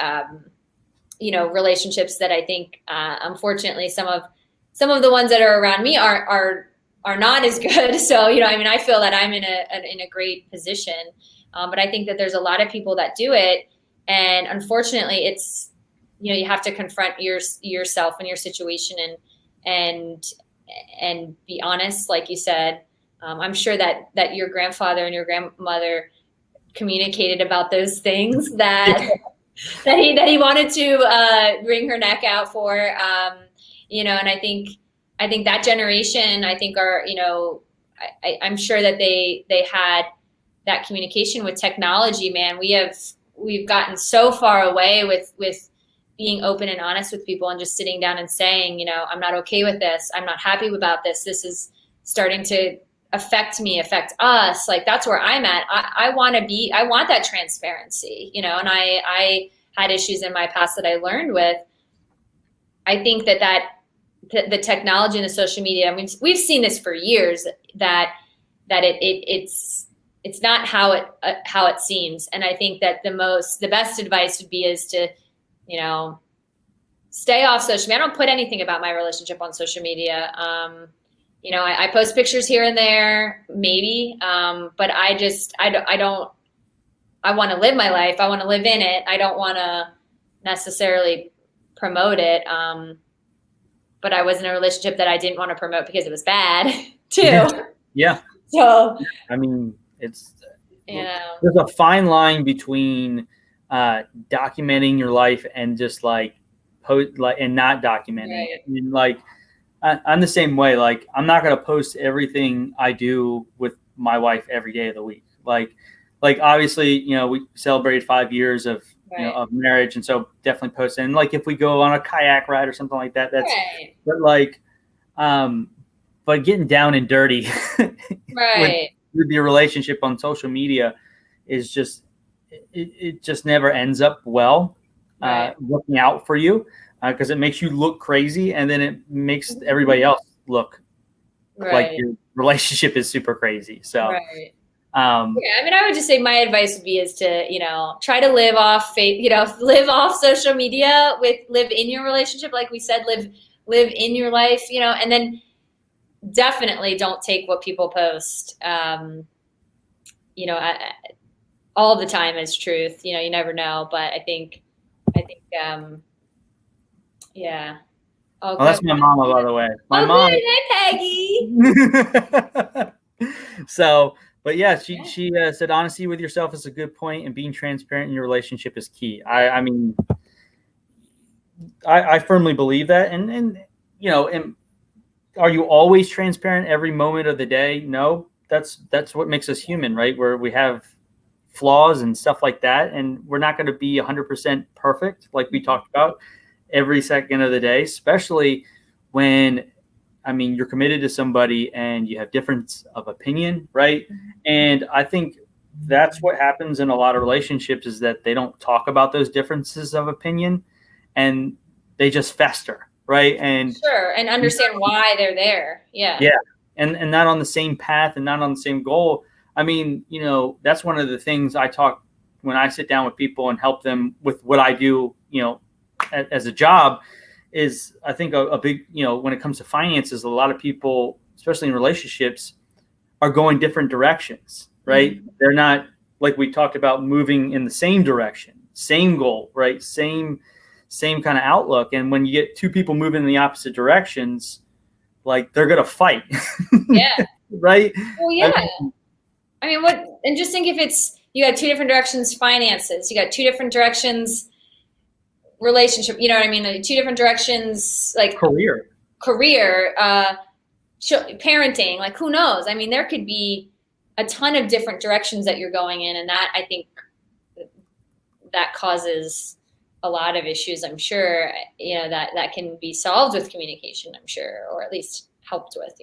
relationships that I think, unfortunately, some of the ones that are around me are not as good. So, I feel that I'm in a great position. But I think that there's a lot of people that do it. And unfortunately, it's, you have to confront yourself and your situation and be honest, like you said. I'm sure that your grandfather and your grandmother communicated about those things that he wanted to wring her neck out for, and I think that generation, are, I'm sure that they had that communication with technology. Man, we've gotten so far away with being open and honest with people and just sitting down and saying, I'm not okay with this. I'm not happy about this. This is starting to affect us. Like, that's where I'm at. I want that transparency, and I had issues in my past that I learned with. I think that the technology and the social media, we've seen this for years, that it's not how it seems. And I think that the best advice would be is to, stay off social media. I don't put anything about my relationship on social media. I post pictures here and there, maybe, but I want to live my life. I want to live in it. I don't want to necessarily promote it. But I was in a relationship that I didn't want to promote because it was bad too. Yeah. So, it's, there's a fine line between documenting your life and just like and not documenting it. I'm the same way. Like, I'm not going to post everything I do with my wife every day of the week. Like obviously, we celebrated 5 years of, of marriage. And so definitely post. And like, if we go on a kayak ride or something like that, that's, but getting down and dirty with your relationship on social media is just, it just never ends up well, working out for you, because it makes you look crazy, and then it makes everybody else look like your relationship is super crazy. So, I would just say my advice would be is to, try to live off live off social media, live in your relationship. Like we said, live in your life, and then definitely don't take what people post, all the time as truth. You never know, but I think, yeah. Oh, that's my mama, by the way. My mom. Hey, Peggy. So, but yeah, she said honesty with yourself is a good point, and being transparent in your relationship is key. I firmly believe that, and are you always transparent every moment of the day? No, that's what makes us human, right? Where we have flaws and stuff like that. And we're not going to be 100% perfect, like we talked about, every second of the day, especially when, I mean, you're committed to somebody and you have difference of opinion, right? And I think that's what happens in a lot of relationships, is that they don't talk about those differences of opinion and they just fester, right? And sure, and understand why they're there. Yeah. And not on the same path and not on the same goal. I mean, that's one of the things I talk when I sit down with people and help them with what I do, as a job, is I think a big, when it comes to finances, a lot of people, especially in relationships, are going different directions, right? Mm-hmm. They're not, like we talked about, moving in the same direction, same goal, right? Same kind of outlook. And when you get two people moving in the opposite directions, like, they're going to fight. Yeah. Right. Well, yeah. I mean, and just think, if you got two different directions, finances, you got two different directions, relationship, you know what I mean? Two different directions, like career, parenting, like, who knows? I mean, there could be a ton of different directions that you're going in. And that, I think, that causes a lot of issues, I'm sure, that can be solved with communication, I'm sure, or at least helped with,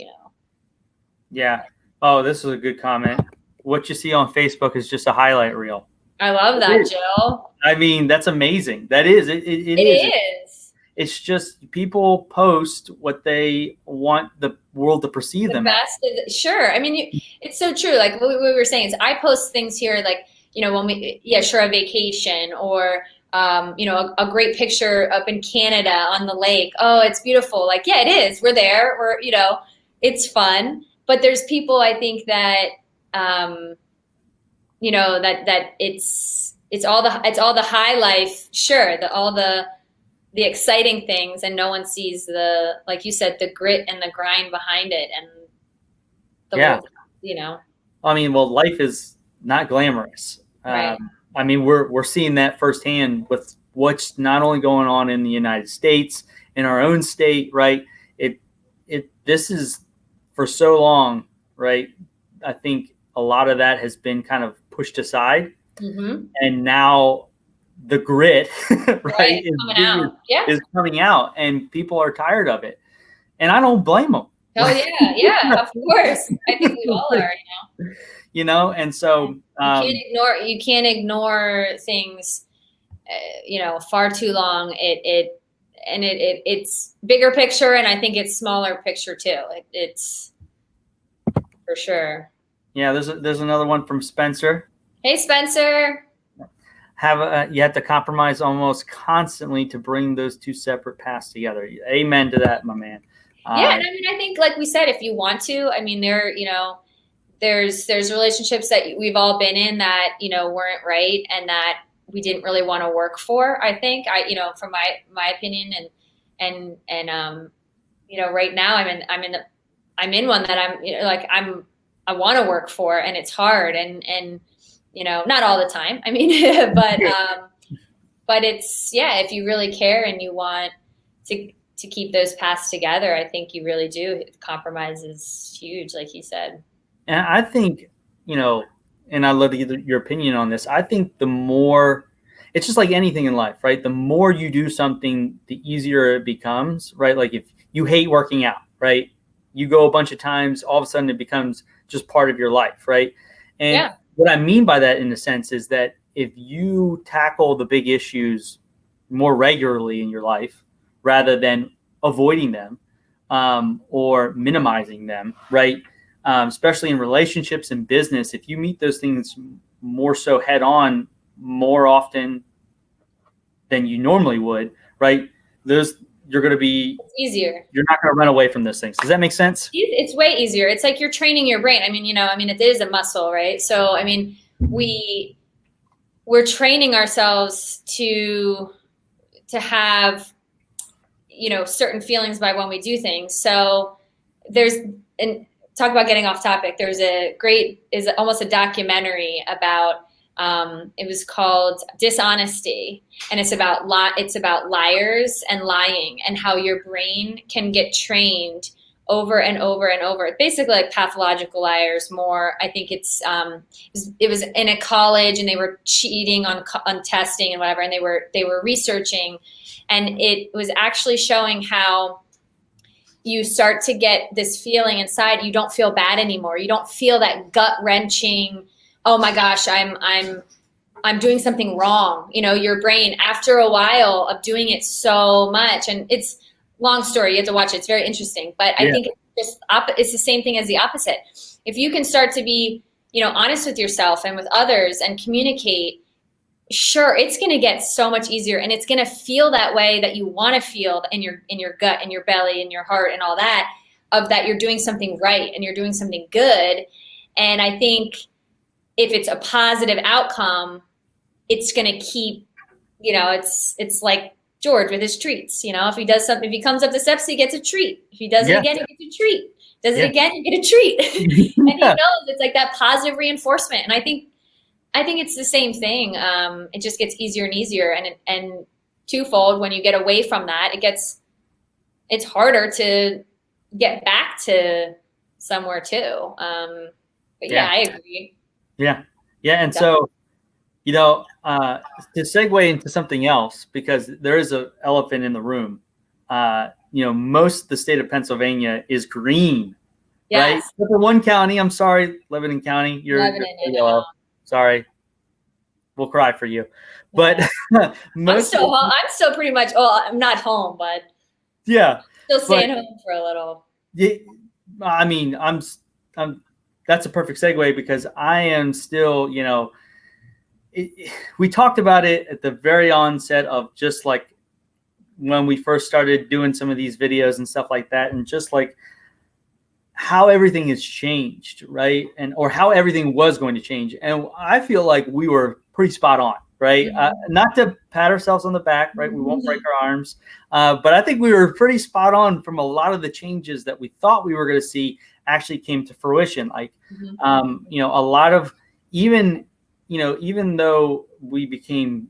Yeah. Oh, this is a good comment. What you see on Facebook is just a highlight reel. I love that, Jill. I mean, that's amazing. That is. It is. It's just people post what they want the world to perceive them as. Sure. I mean, it's so true. Like what we were saying is, I post things here, like, when a vacation, or a great picture up in Canada on the lake. Oh, it's beautiful. Like, yeah, it is. We're there. It's fun. But there's people, I think, that, that it's all the high life. Sure. all the exciting things, and no one sees the, like you said, the grit and the grind behind it. And I mean, well, life is not glamorous. Right. I mean, we're seeing that firsthand with what's not only going on in the United States, in our own state, right? This is, for so long, right? I think a lot of that has been kind of pushed aside, and now the grit, right, is coming out, and people are tired of it, and I don't blame them. Oh yeah, of course. I think we all are, and so you can't ignore things, far too long. It's bigger picture, and I think it's smaller picture too. It's for sure. Yeah, there's another one from Spencer. Hey, Spencer. You have to compromise almost constantly to bring those two separate paths together. Amen to that, my man. Yeah, and I mean, I think, like we said, if you want to, I mean, there's relationships that we've all been in that, weren't right, and that we didn't really want to work for. I think, from my opinion, and right now I'm in one that I want to work for, and it's hard, and not all the time. I mean, but it's, if you really care and you want to keep those paths together, I think you really do. Compromise is huge, like he said. And I think, and I'd love to get your opinion on this. I think the more, it's just like anything in life, right? The more you do something, the easier it becomes, right? Like if you hate working out, right? You go a bunch of times, all of a sudden it becomes just part of your life, right? And what I mean by that, in a sense, is that if you tackle the big issues more regularly in your life, rather than avoiding them or minimizing them, right? Especially in relationships and business, if you meet those things more so head on more often than you normally would, right? You're going to be easier. You're not going to run away from those things. Does that make sense? It's way easier. It's like you're training your brain. I mean, it is a muscle, right? So, I mean, we're training ourselves to have, certain feelings by when we do things. So and talk about getting off topic. There's almost a documentary about, it was called Dishonesty, and it's about liars and lying, and how your brain can get trained over and over and over. Basically like pathological liars more. I think it was in a college and they were cheating on testing and whatever. And they were researching, and it was actually showing how you start to get this feeling inside. You don't feel bad anymore. You don't feel that gut wrenching, oh my gosh, I'm doing something wrong. Your brain, after a while of doing it so much, and it's long story, you have to watch it. It's very interesting. But I think it's the same thing as the opposite. If you can start to be, honest with yourself and with others and communicate, sure, it's going to get so much easier, and it's going to feel that way that you want to feel in your gut, in your belly, in your heart, and all that, of that you're doing something right and you're doing something good. And I think if it's a positive outcome, it's going to keep, it's like George with his treats. If he does something, if he comes up the steps, he gets a treat. If he does it again, he gets a treat. Does it again, you get a treat. And he knows it's like that positive reinforcement. And I think it's the same thing. It just gets easier and easier, and twofold. When you get away from that, it's harder to get back to somewhere too. But I agree. Yeah. And so, to segue into something else, because there is an elephant in the room. Most of the state of Pennsylvania is green, right? Except for one county. I'm sorry, Lebanon County. You're yellow. Sorry, we'll cry for you. But I'm still pretty much. Well, I'm not home, but still staying home for a little. Yeah, I mean, I'm. That's a perfect segue, because I am still, we talked about it at the very onset of just like when we first started doing some of these videos and stuff like that, and just like how everything has changed, right? Or how everything was going to change. And I feel like we were pretty spot on, right? Not to pat ourselves on the back, right? We won't break our arms. But I think we were pretty spot on from a lot of the changes that we thought we were going to see actually came to fruition. Like, a lot of even though we became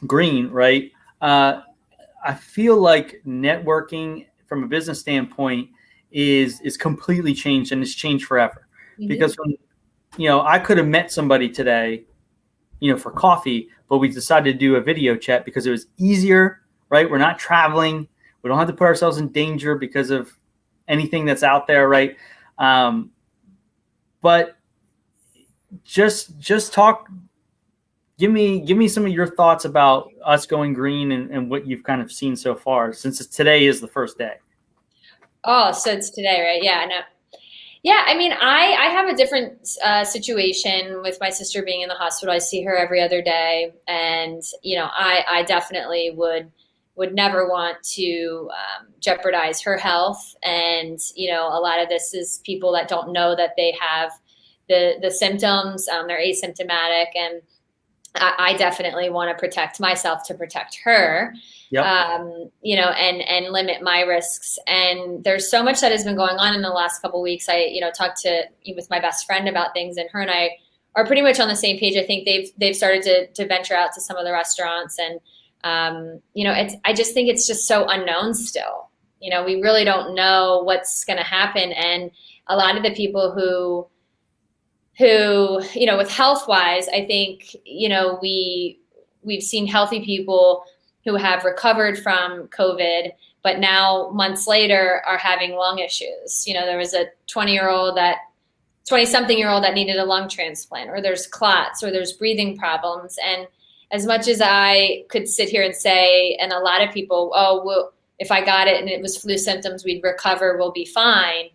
green, right? I feel like networking from a business standpoint is completely changed, and it's changed forever. Because when, I could have met somebody today, for coffee, but we decided to do a video chat because it was easier, right? We're not traveling. We don't have to put ourselves in danger because of anything that's out there, right? But just talk. Give me some of your thoughts about us going green and what you've kind of seen so far, since today is the first day. Oh, so it's today, right? Yeah, no. Yeah, I mean, I have a different situation with my sister being in the hospital. I see her every other day, and I definitely would never want to jeopardize her health. And a lot of this is people that don't know that they have the symptoms. They're asymptomatic, and I definitely want to protect myself to protect her. Yep. And limit my risks. And there's so much that has been going on in the last couple of weeks. I, talked with my best friend about things, and her and I are pretty much on the same page. I think they've started to venture out to some of the restaurants, and I just think it's just so unknown still. We really don't know what's going to happen, and a lot of the people who with health wise, I think we've seen healthy people who have recovered from COVID, but now months later are having lung issues. There was a 20-something year old that needed a lung transplant, or there's clots, or there's breathing problems. And as much as I could sit here and say, and a lot of people, oh, well, if I got it and it was flu symptoms, we'd recover, we'll be fine.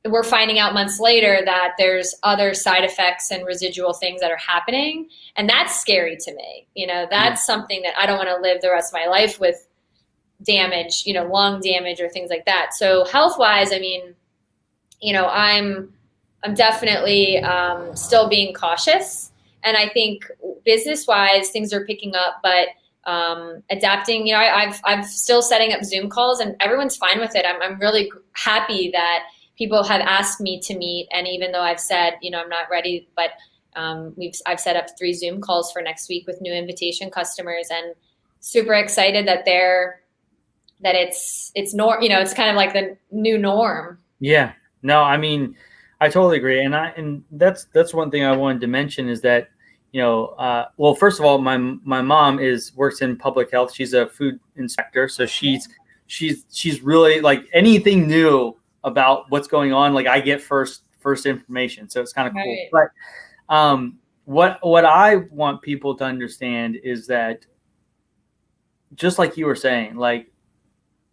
We're finding out months later that there's other side effects and residual things that are happening. And that's scary to me. That's something that I don't want to live the rest of my life with damage, lung damage or things like that. So health wise, I mean, I'm definitely still being cautious. And I think business wise, things are picking up, but adapting, I'm still setting up Zoom calls, and everyone's fine with it. I'm really happy that people have asked me to meet, and even though I've said, I'm not ready, but I've set up 3 Zoom calls for next week with new invitation customers, and super excited that they're that it's it's kind of like the new norm. Yeah, no, I mean, I totally agree. And that's one thing I wanted to mention is that, well, first of all, my mom works in public health. She's a food inspector. So she's really like anything new about what's going on. Like I get first information. So it's kind of cool. Right. But what I want people to understand is that just like you were saying, like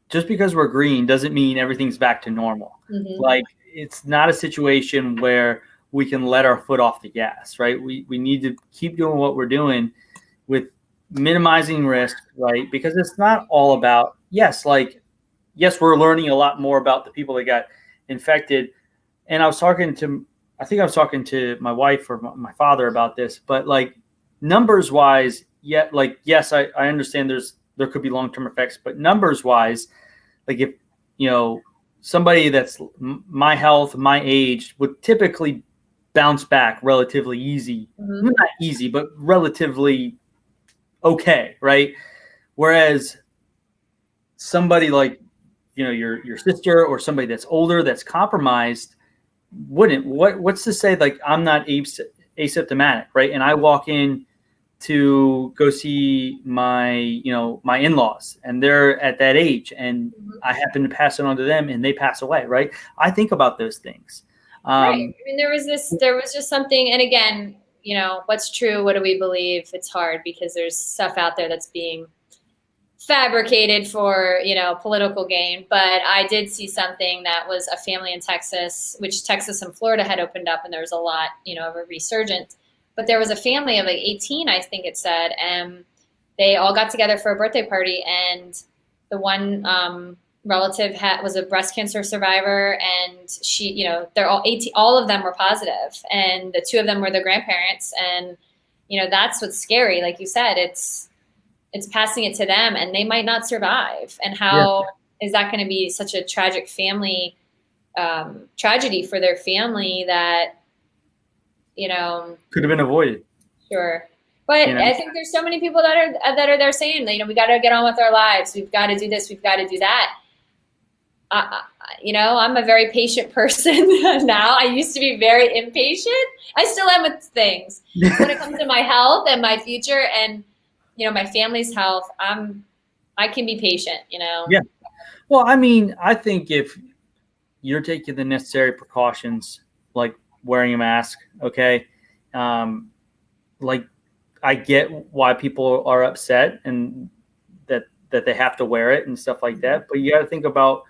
just because we're green doesn't mean everything's back to normal. Mm-hmm. Like it's not a situation where we can let our foot off the gas, right? We need to keep doing what we're doing with minimizing risk, right? Because it's not all about, yes, we're learning a lot more about the people that got infected. And I think I was talking to my wife or my father about this, but like numbers wise, yes, I understand there could be long-term effects, but numbers wise, like if, somebody that's my health, my age would typically bounce back relatively easy. Mm-hmm. Not easy, but relatively okay, right? Whereas somebody like, your sister or somebody that's older, that's compromised, what's to say, like, I'm not asymptomatic, right? And I walk in to go see my my in-laws and they're at that age and I happen to pass it on to them and they pass away, right? I think about those things. Right. I mean, there was just something, and again, what's true, what do we believe? It's hard because there's stuff out there that's being fabricated for political gain. But I did see something that was a family in Texas, which Texas and Florida had opened up, and there was a lot of a resurgence. But there was a family of like 18, I think it said, and they all got together for a birthday party. And the one relative was a breast cancer survivor, and she, they're all 18. All of them were positive, and the two of them were the grandparents. And that's what's scary. Like you said, it's passing it to them, and they might not survive. And how is that going to be such a tragic family tragedy for their family that? Could have been avoided. Sure. But I think there's so many people that are there saying, we got to get on with our lives. We've got to do this. We've got to do that. I'm a very patient person now. I used to be very impatient. I still am with things. When it comes to my health and my future and, my family's health, I can be patient, Yeah. Well, I mean, I think if you're taking the necessary precautions, like wearing a mask, okay, like I get why people are upset and that they have to wear it and stuff like that, but you got to think about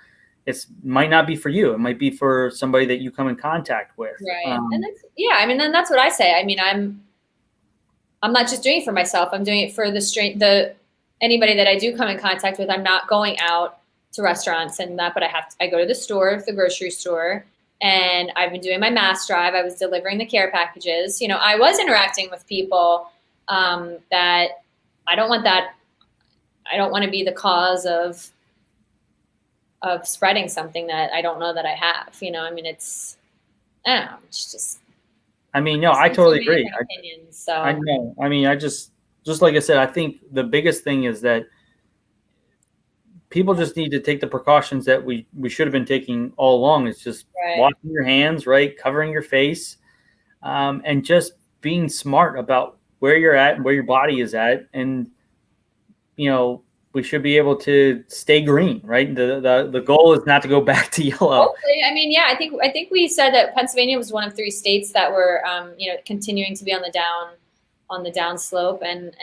it might not be for you. It might be for somebody that you come in contact with. Right. And then that's what I say. I mean, I'm not just doing it for myself. I'm doing it for anybody that I do come in contact with. I'm not going out to restaurants and that, but I go to the grocery store. And I've been doing my mass drive. I was delivering the care packages. I was interacting with people that I don't want that. I don't want to be the cause of spreading something that I don't know that I have. I mean, it's just. I mean, no, I totally agree. Opinions, so. I know. I mean, just like I said, I think the biggest thing is that people just need to take the precautions that we should have been taking all along. It's just washing your hands, right? Covering your face, and just being smart about where you're at and where your body is at. And, we should be able to stay green, right? The goal is not to go back to yellow. Hopefully. I mean, yeah, I think we said that Pennsylvania was one of 3 states that were, continuing to be on the down slope. And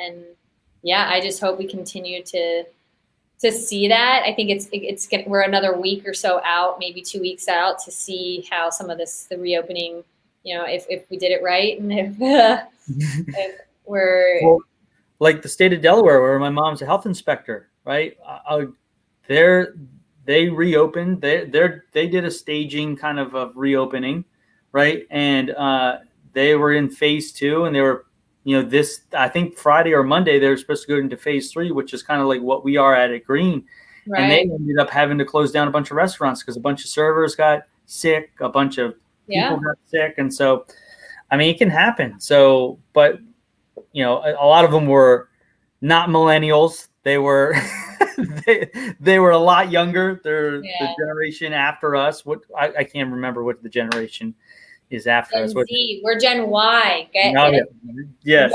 yeah, I just hope we continue to see that. I think we're another week or so out, maybe 2 weeks out, to see how some of the reopening, if we did it right, and if we're like the state of Delaware, where my mom's a health inspector, right? They reopened. They did a staging kind of reopening, right? And they were in phase 2, and they were. I think Friday or Monday, they were supposed to go into phase 3, which is kind of like what we are at Green. Right. And they ended up having to close down a bunch of restaurants because a bunch of servers got sick, a bunch of people got sick. And so, I mean, it can happen. So, but, a lot of them were not millennials. They were they were a lot younger. They're the generation after us. What I can't remember what the generation is after Gen us. Z. We're Gen Y. Yes.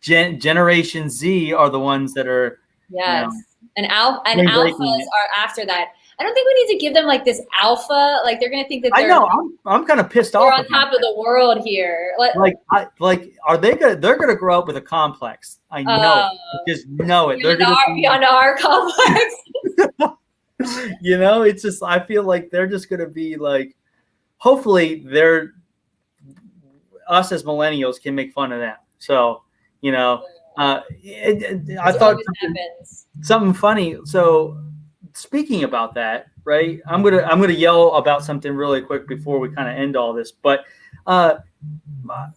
Generation Z are the ones that are. Yes. And alphas are after that. I don't think we need to give them like this alpha. Like they're gonna think that they're. I know. I'm kind of pissed off. They're on top of the world here. Are they gonna? They're gonna grow up with a complex. I know. I just know it. They're gonna be on our complex. It's just. I feel like they're just gonna be like. Hopefully, us as millennials can make fun of them. So, I thought something funny. So, speaking about that, right? I'm gonna yell about something really quick before we kind of end all this. But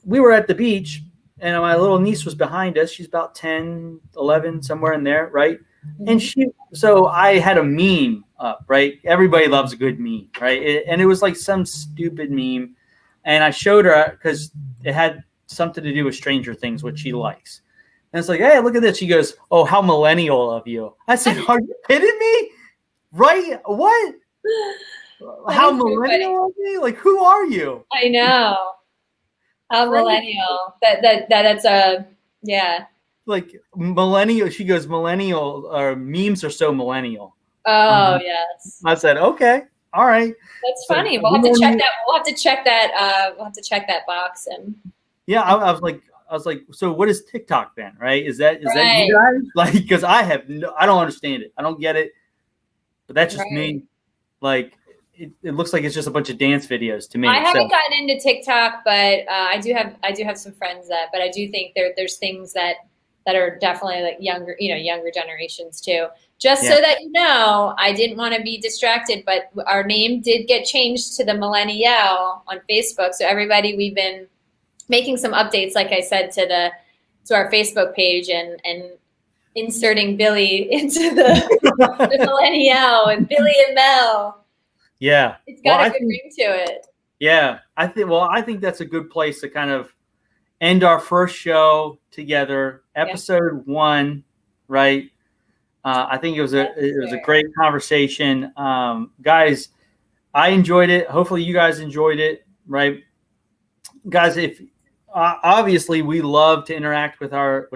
we were at the beach, and my little niece was behind us. She's about 10, 11, somewhere in there, right? And so I had a meme up, right? Everybody loves a good meme, right? And it was like some stupid meme, and I showed her because it had something to do with Stranger Things, which she likes. And it's like, hey, look at this. She goes, oh, how millennial of you. I said, are you kidding me? Right? What? How millennial of me? Like, who are you? I know. How millennial. That's yeah. Like millennial. She goes, millennial memes are so millennial. Oh, yes. I said, okay. All right. That's funny. We'll have to check that. We'll have to check that box. And yeah, I was like, so what is TikTok then? Right? Is that you guys? Like, because I don't understand it. I don't get it. But that's just me. Like, it looks like it's just a bunch of dance videos to me. I haven't gotten into TikTok, but I do have some friends but I do think there's things that are definitely like younger generations too. Just so that I didn't want to be distracted, but our name did get changed to the MillenniYell on Facebook. So everybody, we've been making some updates, like I said, to our Facebook page and inserting Billy into the MillenniYell and Billy and Mel. Yeah. It's got a good ring to it. Yeah. I think that's a good place to kind of end our first show together, episode 1, right? I think it was a great conversation. Guys, I enjoyed it. Hopefully you guys enjoyed it, right? Guys, if obviously we love to interact with our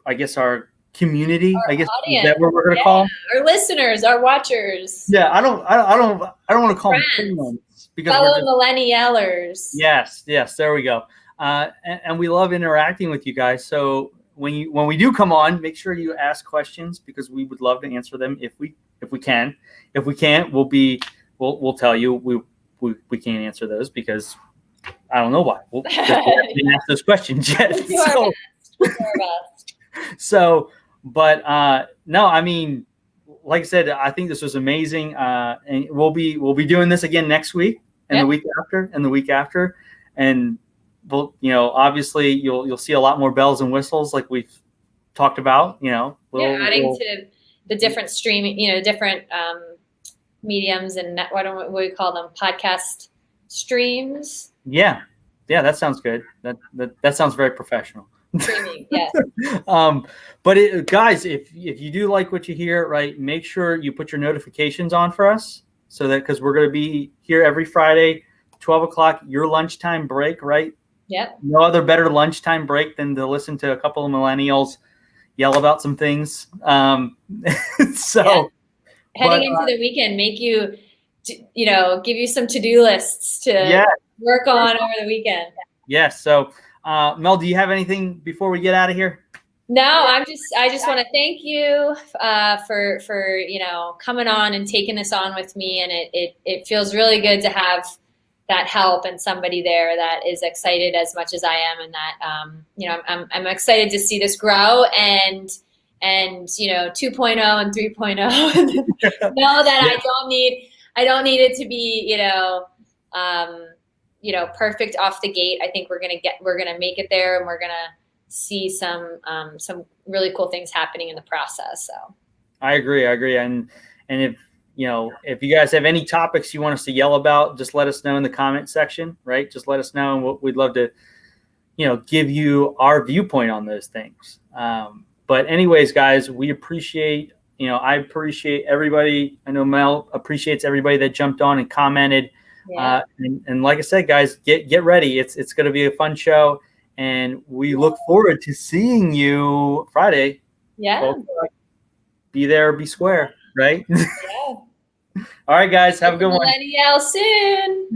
I guess our community, our audience. Is that what we're going to call our listeners, our watchers. Yeah, I don't want to call them friends because fellow MillenniYellers. Yes, there we go. And we love interacting with you guys. So when we do come on, make sure you ask questions because we would love to answer them if we can. If we can't, we'll tell you we can't answer those because I don't know why. We didn't ask those questions yet. But no, I mean, like I said, I think this was amazing. And we'll be doing this again next week and the week after, and we'll, obviously you'll see a lot more bells and whistles like we've talked about, adding to the different streaming, different mediums and what do we call them? Podcast streams. Yeah, that sounds good. That sounds very professional. Streaming, yes. But guys, if you do like what you hear, right, make sure you put your notifications on for us so that because we're going to be here every Friday, 12 o'clock, your lunchtime break, right? Yep. No other better lunchtime break than to listen to a couple of millennials yell about some things. Heading into the weekend, make you, give you some to-do lists to work on over the weekend. Yes. So, Mel, do you have anything before we get out of here? No, I just want to thank you for coming on and taking this on with me, and it feels really good to have that help and somebody there that is excited as much as I am, and that I'm excited to see this grow and 2.0 and 3.0. Know that I don't need it to be perfect off the gate. I think we're gonna make it there, and we're gonna see some really cool things happening in the process. So I agree. And if if you guys have any topics you want us to yell about, just let us know in the comment section, right? Just let us know, and we'd love to give you our viewpoint on those things. But But anyways, guys, we appreciate, I appreciate everybody. I know Mel appreciates everybody that jumped on and commented. Yeah. And like I said, guys, get ready. It's going to be a fun show. And we look forward to seeing you Friday. Yeah. Be there, be square, right? Yeah. All right, guys, have a good one. MillenniYell soon.